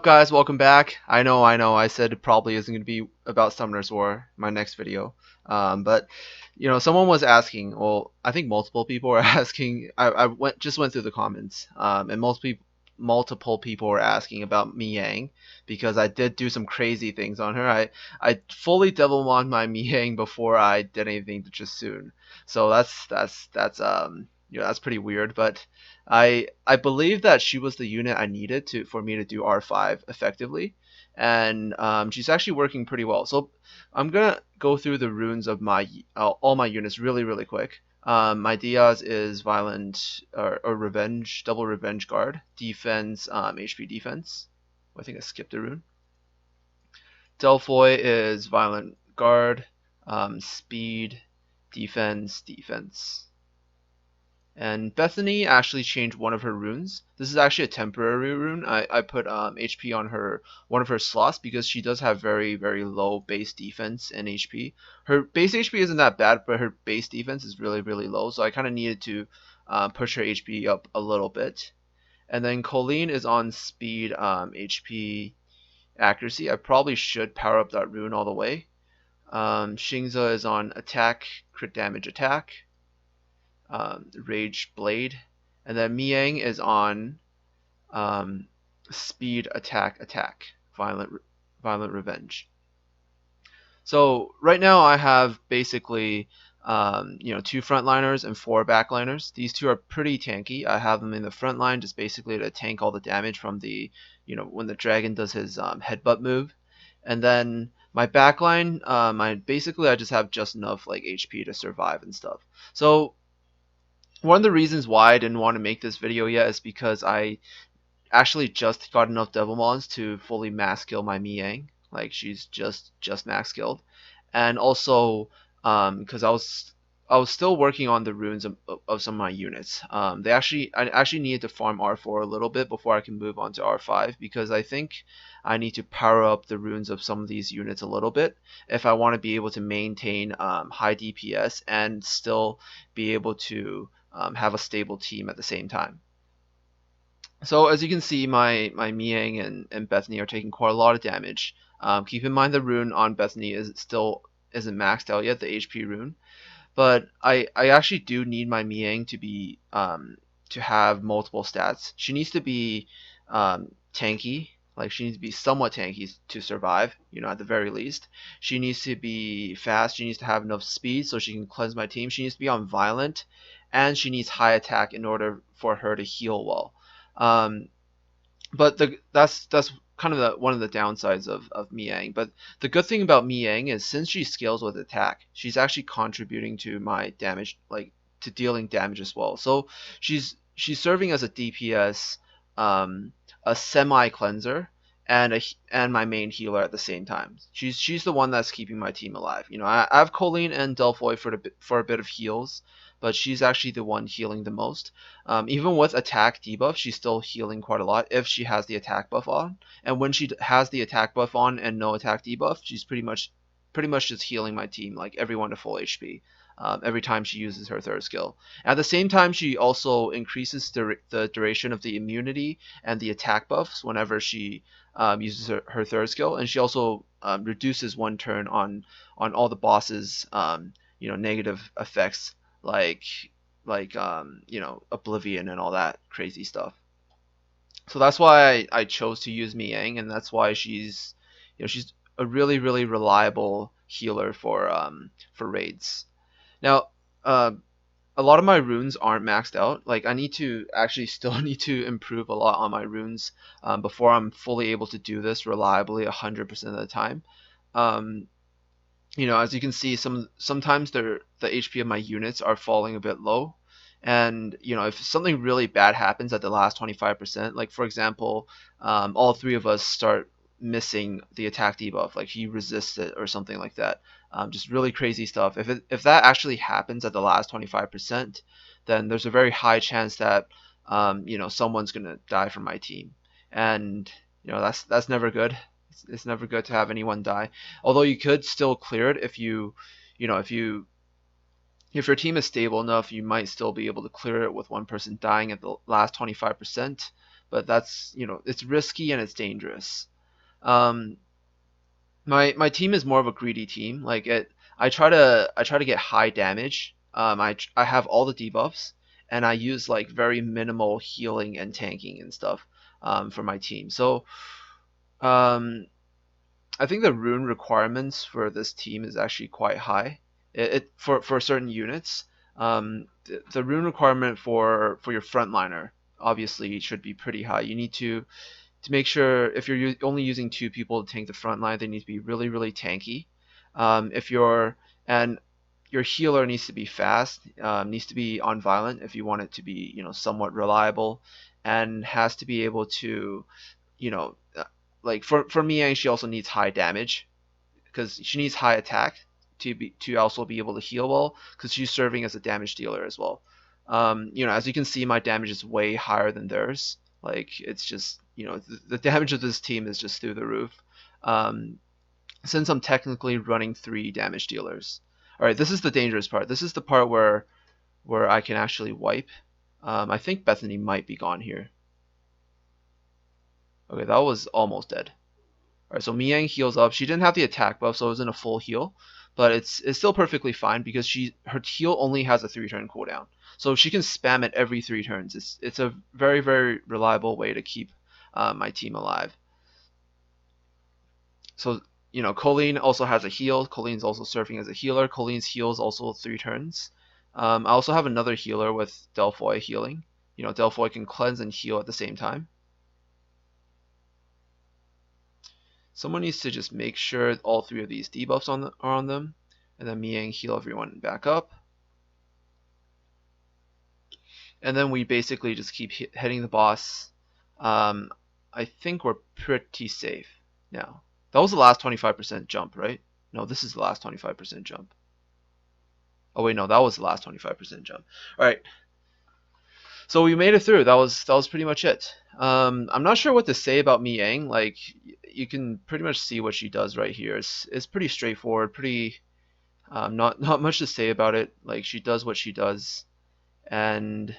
guys? Welcome back. I know, I said it probably isn't going to be about Summoner's War, my next video. But someone was asking. Well, I think multiple people were asking. I just went through the comments, and multiple people were asking about Mihyang because I did do some crazy things on her. I fully devilmon my Mihyang before I did anything to Jasun. So that's pretty weird, but I believe that she was the unit I needed to for me to do R5 effectively, and she's actually working pretty well. So I'm gonna go through the runes of my all my units really quick. My Diaz is violent or revenge, double revenge guard, defense, HP defense. I think I skipped a rune. Delphoy is violent guard, speed, defense. And Bethany actually changed one of her runes. This is actually a temporary rune. I put HP on her one of her slots because she does have very low base defense and HP. Her base HP isn't that bad, but her base defense is really low. So I kind of needed to push her HP up a little bit. And then Colleen is on speed, HP, accuracy. I probably should power up that rune all the way. Xingza is on attack, crit damage attack. Rage Blade, and then Mihyang is on Speed Attack, Violent Revenge. So right now I have basically two frontliners and four backliners. These two are pretty tanky. I have them in the front line just basically to tank all the damage from the when the dragon does his headbutt move, and then my backline, I just have just enough like HP to survive and stuff. So one of the reasons why I didn't want to make this video yet is because I actually just got enough Devilmons to fully max kill my Mihyang. Like she's just max killed, and also because I was still working on the runes of some of my units. I actually needed to farm R4 a little bit before I can move on to R5 because I think I need to power up the runes of some of these units a little bit if I want to be able to maintain high DPS and still be able to have a stable team at the same time. So as you can see, my Mihyang and Bethany are taking quite a lot of damage. Keep in mind the rune on Bethany isn't maxed out yet, the HP rune. But I actually do need my Mihyang to be to have multiple stats. She needs to be tanky, like she needs to be somewhat tanky to survive, at the very least. She needs to be fast, she needs to have enough speed so she can cleanse my team. She needs to be on violent, and she needs high attack in order for her to heal well. But that's kind of one of the downsides of Mihyang. But the good thing about Mihyang is since she scales with attack, she's actually contributing to my damage, like to dealing damage as well. So she's serving as a DPS, a semi cleanser, and my main healer at the same time. She's the one that's keeping my team alive. I have Colleen and Delphoy for a bit of heals, but she's actually the one healing the most. Even with attack debuff, she's still healing quite a lot if she has the attack buff on. And when she has the attack buff on and no attack debuff, she's pretty much just healing my team, like everyone to full HP. Every time she uses her third skill. At the same time, she also increases the duration of the immunity and the attack buffs whenever she uses her third skill, and she also reduces one turn on all the bosses' negative effects like Oblivion and all that crazy stuff. So that's why I chose to use Mihyang, and that's why she's a really reliable healer for raids. Now, a lot of my runes aren't maxed out. Like I need to actually still need to improve a lot on my runes before I'm fully able to do this reliably 100% of the time. As you can see, sometimes the HP of my units are falling a bit low, and if something really bad happens at the last 25%, like for example, all three of us start missing the attack debuff, like he resists it or something like that. Just really crazy stuff. If that actually happens at the last 25%, then there's a very high chance that someone's gonna die from my team, and that's never good. It's never good to have anyone die. Although you could still clear it if if your team is stable enough, you might still be able to clear it with one person dying at the last 25%. but that's, it's risky and it's dangerous. Um, my team is more of a greedy team. Like I try to get high damage. I have all the debuffs, and I use like very minimal healing and tanking and stuff for my team. So um, I think the rune requirements for this team is actually quite high. It for certain units. The rune requirement for your frontliner obviously should be pretty high. You need to make sure if you're only using two people to tank the front line, they need to be really, really tanky. If you're and your healer needs to be fast, needs to be on violent if you want it to be, somewhat reliable, and has to be able to, you know, uh, like for Mihyang, she also needs high damage because she needs high attack to also be able to heal well because she's serving as a damage dealer as well. As you can see, my damage is way higher than theirs. Like it's just the damage of this team is just through the roof. Um, since I'm technically running 3 damage dealers. All right, this is the dangerous part. This is the part where I can actually wipe. I think Bethany might be gone here. Okay, that was almost dead. Alright, so Mihyang heals up. She didn't have the attack buff, so it wasn't a full heal, but it's still perfectly fine because her heal only has a 3-turn cooldown, so she can spam it every 3 turns. It's a very, very reliable way to keep my team alive. So Colleen also has a heal. Colleen's also serving as a healer. Colleen's heal is also 3 turns. I also have another healer with Delphoy healing. Delphoy can cleanse and heal at the same time. Someone needs to just make sure all 3 of these debuffs are on them, and then Mihyang heal everyone back up. And then we basically just keep hitting the boss. I think we're pretty safe now. That was the last 25% jump, right? No, this is the last 25% jump. Oh wait, no, that was the last 25% jump. All right. So we made it through. That was pretty much it. I'm not sure what to say about Mihyang. Like you can pretty much see what she does right here. It's pretty straightforward. Pretty not much to say about it. Like she does what she does, and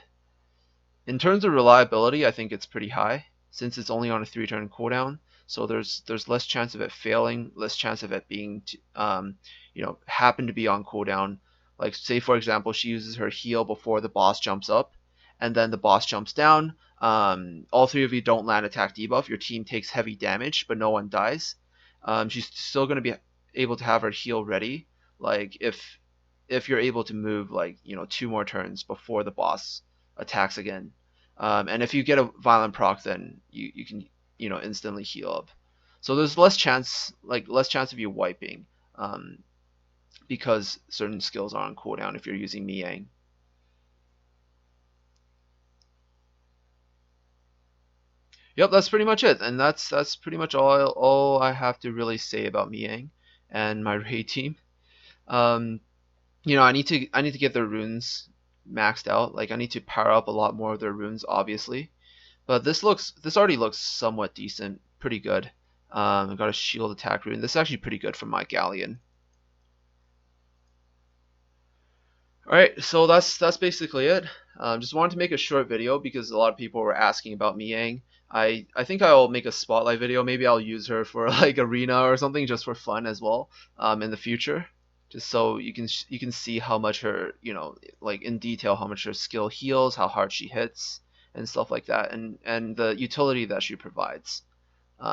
in terms of reliability, I think it's pretty high since it's only on a 3-turn cooldown. So there's less chance of it failing, less chance of it being happen to be on cooldown. Like say for example, she uses her heal before the boss jumps up, and then the boss jumps down. All 3 of you don't land attack debuff. Your team takes heavy damage, but no one dies. She's still going to be able to have her heal ready. Like if you're able to move like 2 more turns before the boss attacks again. And if you get a violent proc, then you can instantly heal up. So there's less chance of you wiping because certain skills are on cooldown if you're using Mihyang. Yep, that's pretty much it, and that's pretty much all I have to really say about Mihyang and my raid team. I need to get their runes maxed out. Like I need to power up a lot more of their runes, obviously. But this already looks somewhat decent, pretty good. I got a shield attack rune. This is actually pretty good for my galleon. Alright, so that's basically it. Just wanted to make a short video because a lot of people were asking about Mihyang. I think I'll make a spotlight video. Maybe I'll use her for like arena or something just for fun as well in the future. Just so you can see how much her, like in detail how much her skill heals, how hard she hits, and stuff like that, and the utility that she provides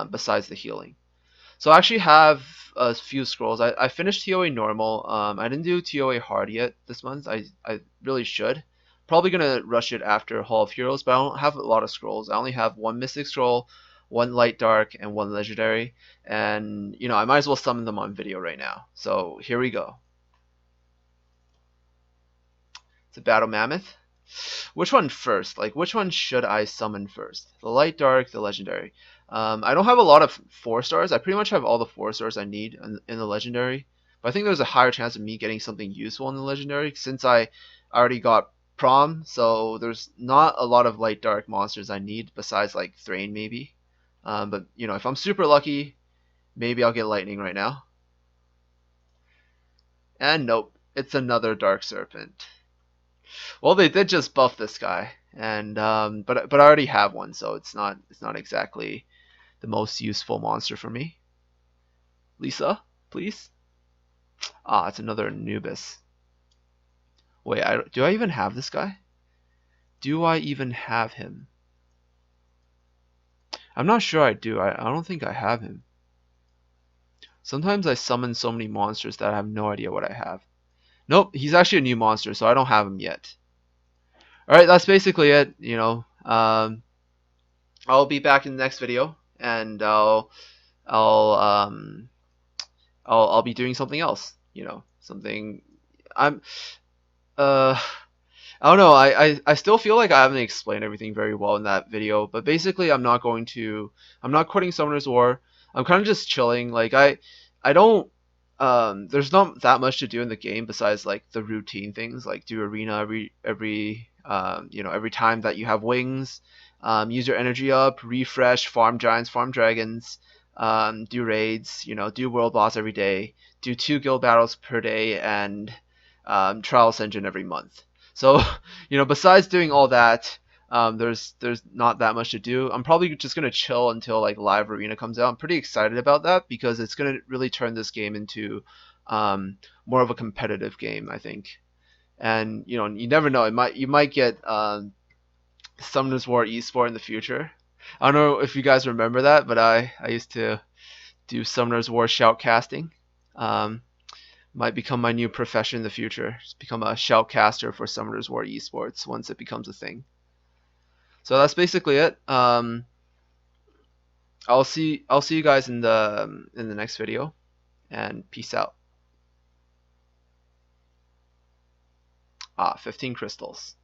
besides the healing. So I actually have a few scrolls. I finished TOA normal. I didn't do TOA hard yet this month. I really should. Probably gonna rush it after Hall of Heroes, but I don't have a lot of scrolls. I only have 1 Mystic Scroll, 1 Light Dark, and 1 Legendary. And I might as well summon them on video right now. So here we go. It's a Battle Mammoth. Which one first? Like, which one should I summon first? The Light Dark, the Legendary. I don't have a lot of 4 stars. I pretty much have all the 4 stars I need in the Legendary. But I think there's a higher chance of me getting something useful in the Legendary since I already got Prom. So there's not a lot of Light Dark monsters I need besides like Thrain maybe. But if I'm super lucky, maybe I'll get Lightning right now. And nope, it's another Dark Serpent. Well, they did just buff this guy, and but I already have one, so it's not exactly the most useful monster for me. Lisa, please. Ah, it's another Anubis. Wait, do I even have this guy? Do I even have him? I'm not sure I do. I don't think I have him. Sometimes I summon so many monsters that I have no idea what I have. Nope, he's actually a new monster, so I don't have him yet. Alright, that's basically it. I'll be back in the next video, and I'll um, I'll be doing something else. Something I'm uh I don't know. I still feel like I haven't explained everything very well in that video, but basically I'm not quitting Summoner's War. I'm kind of just chilling. Like I don't there's not that much to do in the game besides like the routine things, like do arena every time that you have wings, use your energy up, refresh, farm giants, farm dragons, do raids, do world boss every day, do 2 guild battles per day, and trials engine every month. So, besides doing all that, there's not that much to do. I'm probably just gonna chill until like live arena comes out. I'm pretty excited about that because it's gonna really turn this game into more of a competitive game, I think. And you never know. You might get Summoners War esport in the future. I don't know if you guys remember that, but I used to do Summoners War shoutcasting. Um, might become my new profession in the future. Just become a shoutcaster for Summoners War esports once it becomes a thing. So that's basically it. I'll see you guys in the next video, and peace out. 15 crystals.